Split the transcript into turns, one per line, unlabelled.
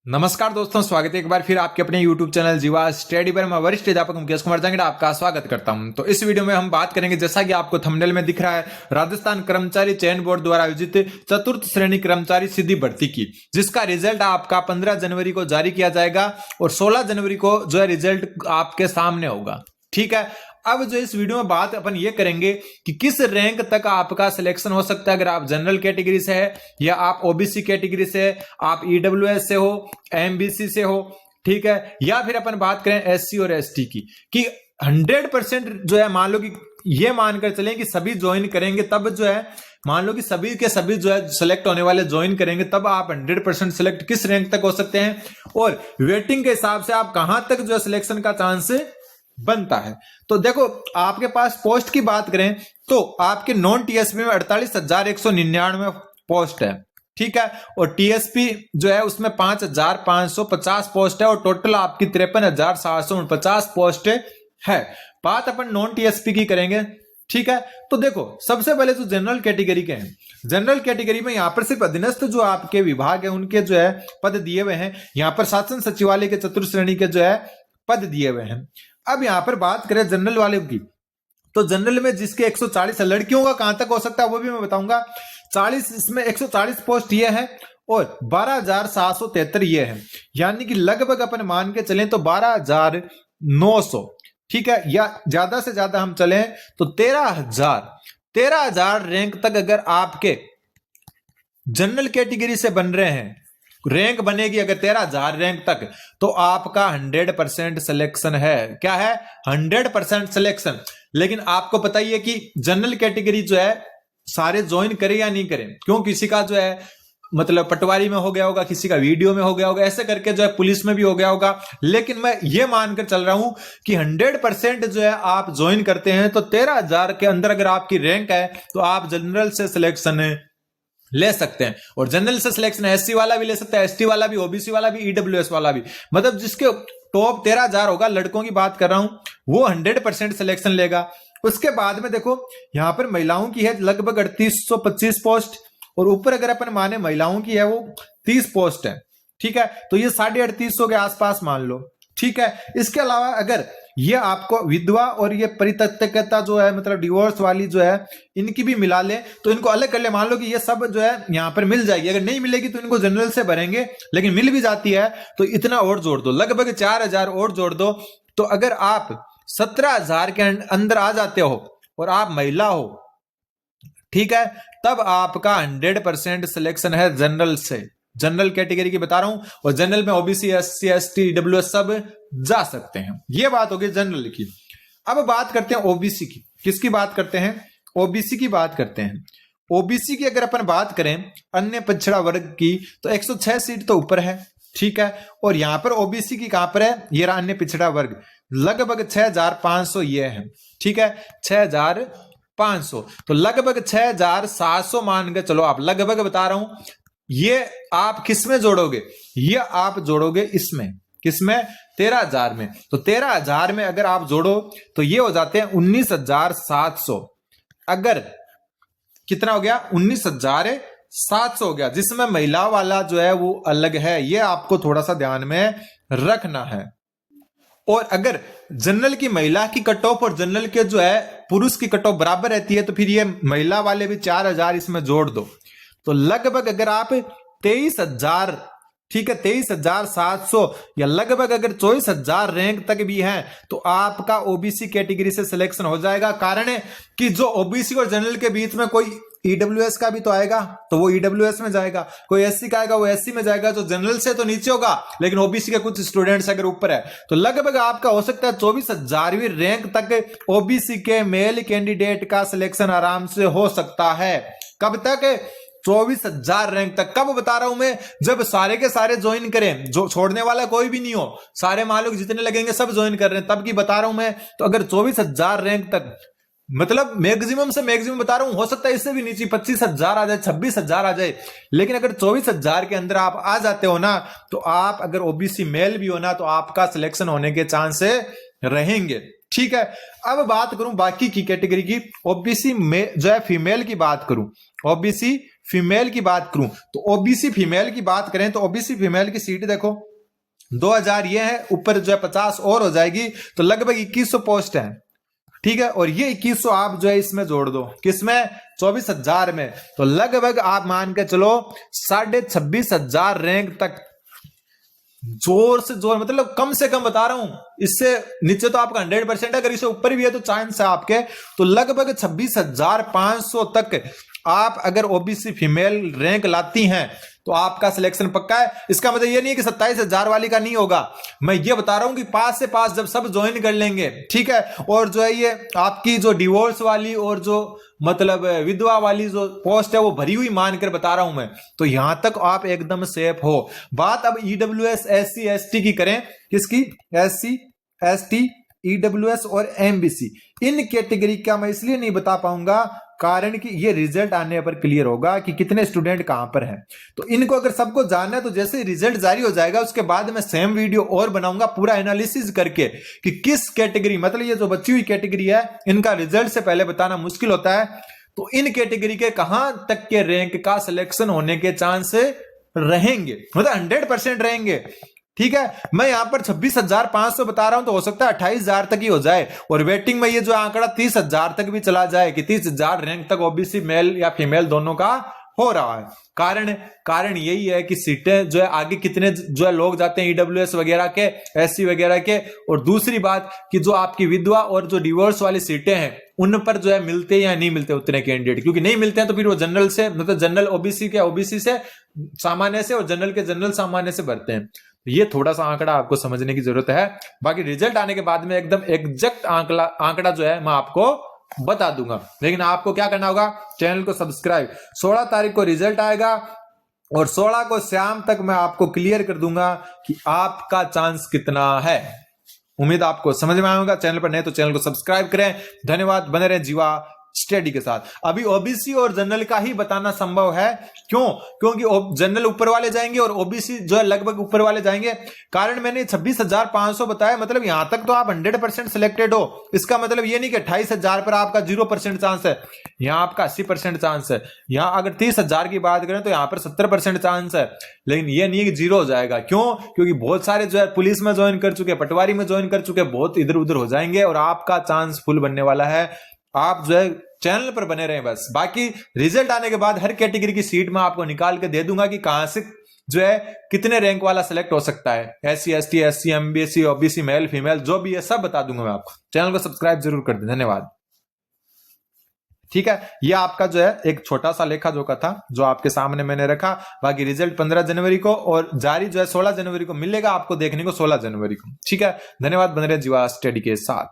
नमस्कार दोस्तों, स्वागत है एक बार फिर आपके अपने YouTube चैनल जीवा स्टडी पर। मैं वरिष्ठ अध्यापक मुकेश कुमार जांगड़ा आपका स्वागत करता हूं। तो इस वीडियो में हम बात करेंगे, जैसा कि आपको थंबनेल में दिख रहा है, राजस्थान कर्मचारी चयन बोर्ड द्वारा आयोजित चतुर्थ श्रेणी कर्मचारी सीधी भर्ती की, जिसका रिजल्ट आपका 15 जनवरी को जारी किया जाएगा और 16 जनवरी को जो है रिजल्ट आपके सामने होगा। ठीक है, अब जो इस वीडियो में बात अपन ये करेंगे कि किस रैंक तक आपका सिलेक्शन हो सकता है। अगर आप जनरल कैटेगरी से है या आप ओबीसी कैटेगरी से है, आप ईडब्ल्यूएस से हो, एमबीसी से हो, ठीक है, या फिर अपन बात करें एससी और एसटी की, कि 100% जो है, मान लो कि ये मानकर चलें कि सभी ज्वाइन करेंगे, तब जो है, मान लो कि सभी के सभी जो है सिलेक्ट होने वाले ज्वाइन करेंगे, तब आप 100% सिलेक्ट किस रैंक तक हो सकते हैं और वेटिंग के हिसाब से आप कहां तक जो है सिलेक्शन का चांस बनता है। तो देखो, आपके पास पोस्ट की बात करें तो आपके नॉन टीएसपी में 48,199 पोस्ट है, ठीक है, और टीएसपी जो है उसमें 5,550 पोस्ट है और टोटल आपकी 53,749 पोस्ट है। बात अपन नॉन टीएसपी की करेंगे, ठीक है। तो देखो, सबसे पहले जो जनरल कैटेगरी के हैं, जनरल कैटेगरी में यहां पर सिर्फ अधीनस्थ जो आपके विभाग है उनके जो है पद दिए हुए हैं। यहां पर शासन सचिवालय के चतुर्थ श्रेणी के जो है पद दिए हुए हैं। अब यहां पर बात करें जनरल वाले की, तो जनरल में जिसके 140 है, लड़कियों का कहां तक हो सकता है वो भी मैं बताऊंगा। 40 इसमें 140 पोस्ट ये है और 12,773 ये है, यानी कि लगभग अपन मान के चलें तो 12,900, ठीक है, या ज्यादा से ज्यादा हम चलें तो 13,000 रैंक तक अगर आपके जनरल कैटेगरी से बन रहे हैं, रैंक बनेगी अगर 13,000 रैंक तक, तो आपका 100% सिलेक्शन है। क्या है? 100% सिलेक्शन। लेकिन आपको पता ही है कि जनरल कैटेगरी जो है सारे ज्वाइन करें या नहीं करें, क्यों, किसी का जो है मतलब पटवारी में हो गया होगा, किसी का वीडियो में हो गया होगा, ऐसे करके जो है पुलिस में भी हो गया होगा। लेकिन मैं ये मानकर चल रहा हूं कि 100% जो है आप ज्वाइन करते हैं, तो 13,000 के अंदर अगर आपकी रैंक है तो आप जनरल से सिलेक्शन ले सकते हैं। और जनरल से सिलेक्शन एससी वाला भी ले सकता है, एसटी वाला भी, ओबीसी वाला भी, ईडब्ल्यूएस वाला भी, मतलब जिसके टॉप 13,000 होगा, लड़कों की बात कर रहा हूं, वो 100% सिलेक्शन लेगा। उसके बाद में देखो, यहां पर महिलाओं की है लगभग 3825 पोस्ट और ऊपर अगर अपन माने महिलाओं की है वो 30 पोस्ट है, ठीक है, तो ये 3850 के आसपास मान लो, ठीक है। इसके अलावा अगर ये आपको विधवा और ये परित्यक्ता जो है, मतलब डिवोर्स वाली जो है, इनकी भी मिला ले तो इनको अलग कर ले, मान लो कि ये सब जो है यहां पर मिल जाएगी। अगर नहीं मिलेगी तो इनको जनरल से भरेंगे, लेकिन मिल भी जाती है तो इतना और जोड़ दो, लगभग 4,000 और जोड़ दो। तो अगर आप 17,000 के अंदर आ जाते हो और आप महिला हो, ठीक है, तब आपका 100% सिलेक्शन है जनरल से। जनरल कैटेगरी की बता रहा हूं, और जनरल में ओबीसी, एससी, एसटी, ईडब्ल्यूएस सब जा सकते हैं। ये बात होगी जनरल की। अब बात करते हैं ओबीसी की। किसकी बात करते हैं? ओबीसी की बात करते हैं। ओबीसी की अगर अपन बात करें अन्य पिछड़ा वर्ग की, तो 106 सीट तो ऊपर है, ठीक है, और यहां पर ओबीसी की कहां पर है? ये रहा अन्य पिछड़ा वर्ग, लगभग 6,500 ये है, ठीक है, 6,500, तो लगभग 6,700 मान के चलो, आप लगभग बता रहा हूं। ये आप किस में जोड़ोगे? ये आप जोड़ोगे इसमें, किसमें? 13,000 में। तो 13,000 में अगर आप जोड़ो तो ये हो जाते हैं 19,700। अगर कितना हो गया? 19,700 हो गया, जिसमें महिला वाला जो है वो अलग है, ये आपको थोड़ा सा ध्यान में रखना है। और अगर जनरल की महिला की कट ऑफ और जनरल के जो है पुरुष की कट ऑफ बराबर रहती है, तो फिर ये महिला वाले भी 4,000 इसमें जोड़ दो, तो लगभग अगर आप 23,000, ठीक है, 23,700 या लगभग अगर 24,000 रैंक तक भी है, तो आपका ओबीसी कैटेगरी से सिलेक्शन हो जाएगा। कारण है कि जो ओबीसी और जनरल के बीच में कोई ईडब्ल्यूएस का भी तो आएगा, तो वो ईडब्ल्यूएस में जाएगा, कोई एससी का आएगा वो एससी में जाएगा, जो जनरल से तो नीचे होगा, लेकिन ओबीसी के कुछ स्टूडेंट्स अगर ऊपर है, तो लगभग आपका हो सकता है 24,000वीं रैंक तक ओबीसी के मेल कैंडिडेट का सिलेक्शन आराम से हो सकता है। कब तक? 24,000 रैंक तक। कब बता रहा हूं मैं? जब सारे के सारे ज्वाइन करें, जो छोड़ने वाला कोई भी नहीं हो, सारे मालूम जितने लगेंगे सब ज्वाइन कर रहे हैं, तब की बता रहा हूं मैं। तो अगर 24,000 रैंक तक, मतलब मैक्सिमम से मैक्सिमम बता रहा हूं, हो सकता है इससे भी नीचे 25,000 आ जाए, 26,000 आ जाए, लेकिन अगर 24,000 के अंदर आप आ जाते हो ना, तो आप अगर ओबीसी मेल भी हो ना, तो आपका सिलेक्शन होने के चांस रहेंगे, ठीक है। अब बात करूं बाकी की कैटेगरी की, ओबीसी में जो है फीमेल की बात करूं, ओबीसी फीमेल की बात करूं तो ओबीसी फीमेल की बात करें तो ओबीसी फीमेल की सीट देखो 2000 ये है, ऊपर जो है 50 और हो जाएगी तो लगभग 2100 पोस्ट है। ठीक है, और ये 2100 आप जो है इसमें जोड़ दो, किसमें 24,000 में, तो लगभग आप मान के चलो 26,500 रैंक तक जोर से जोर, मतलब कम से कम बता रहा हूं, इससे नीचे तो आपका 100%, अगर इससे ऊपर भी है तो चांस है आपके, तो लगभग 26,500 तक आप अगर ओबीसी फीमेल रैंक लाती हैं तो आपका सिलेक्शन पक्का है। इसका मतलब ये नहीं है कि 27,000 वाली का नहीं होगा, मैं ये बता रहा हूं कि पास से पास जब सब ज्वाइन कर लेंगे, ठीक है, और जो है ये आपकी जो डिवोर्स वाली और जो मतलब विधवा वाली जो पोस्ट है वो भरी हुई मानकर बता रहा हूं मैं, तो यहां तक आप एकदम सेफ हो। बात अब ईडब्ल्यूएस SC ST की करें, किसकी, SC ST ईडब्ल्यूएस और एमबीसी, इन कैटेगरी का मैं इसलिए नहीं बता पाऊंगा कारण कि ये रिजल्ट आने पर क्लियर होगा कि कितने स्टूडेंट कहां पर हैं। तो इनको अगर सबको जानना है तो जैसे रिजल्ट जारी हो जाएगा उसके बाद मैं सेम वीडियो और बनाऊंगा पूरा एनालिसिस करके कि किस कैटेगरी, मतलब ये जो बची हुई कैटेगरी है इनका रिजल्ट से पहले बताना मुश्किल होता है, तो इन कैटेगरी के कहां तक के रैंक का सिलेक्शन होने के चांस रहेंगे, मतलब 100% रहेंगे। ठीक है, मैं यहां पर 26,500 बता रहा हूं तो हो सकता है 28,000 तक ही हो जाए, और वेटिंग में ये जो आंकड़ा 30,000 तक भी चला जाए कि 30,000 रैंक तक ओबीसी मेल या फीमेल दोनों का हो रहा है। कारण यही है कि सीटें जो है आगे कितने जो है लोग जाते हैं ईडब्ल्यूएस वगैरह के, एससी वगैरह के, और दूसरी बात कि जो आपकी विधवा और जो डिवोर्स वाली सीटें हैं उन पर जो है मिलते या नहीं मिलते उतने कैंडिडेट, क्योंकि नहीं मिलते हैं तो फिर वो जनरल से, मतलब जनरल ओबीसी के ओबीसी से सामान्य से और जनरल के जनरल सामान्य से भरते हैं। ये थोड़ा सा आंकड़ा आपको समझने की जरूरत है, बाकी रिजल्ट आने के बाद में एकदम एग्जैक्ट आंकड़ा जो है मैं आपको बता दूंगा। लेकिन आपको क्या करना होगा, चैनल को सब्सक्राइब। 16 तारीख को रिजल्ट आएगा और 16 को शाम तक मैं आपको क्लियर कर दूंगा कि आपका चांस कितना है। उम्मीद आपको समझ में आएगा। चैनल पर नए तो चैनल को सब्सक्राइब करें। धन्यवाद, बने रहे जीवा स्टडी के साथ। अभी ओबीसी और जनरल का ही बताना संभव है, क्यों, क्योंकि जनरल ऊपर वाले जाएंगे और ओबीसी जो है लगभग ऊपर वाले जाएंगे। कारण मैंने 26,500 बताया, मतलब यहां तक तो आप 100% सिलेक्टेड हो। इसका मतलब ये नहीं कि 28,000 पर आपका 0% चांस है, यहां आपका 80% चांस है। यहां अगर 30,000 की बात करें तो यहां पर 70% चांस है, लेकिन ये नहीं है कि 0 हो जाएगा। क्यों, क्योंकि बहुत सारे जो है पुलिस में ज्वाइन कर चुके, पटवारी में ज्वाइन कर चुके, बहुत इधर उधर हो जाएंगे और आपका चांस फुल बनने वाला है। आप जो है चैनल पर बने रहें बस। बाकी रिजल्ट आने के बाद हर कैटेगरी की सीट में आपको निकाल के दे दूंगा कि कहां से जो है कितने रैंक वाला सेलेक्ट हो सकता है, SC ST SC MBC OBC male female जो भी है सब बता दूंगा मैं आपको। चैनल को सब्सक्राइब जरूर कर दें। धन्यवाद। ठीक है, यह आपका जो है एक छोटा सा लेखा जोखा था जो आपके सामने मैंने रखा। बाकी रिजल्ट 15 जनवरी को और जारी जो है 16 जनवरी को मिलेगा आपको देखने को, 16 जनवरी को। ठीक है, धन्यवाद, बने रहे जीवा स्टडी के साथ।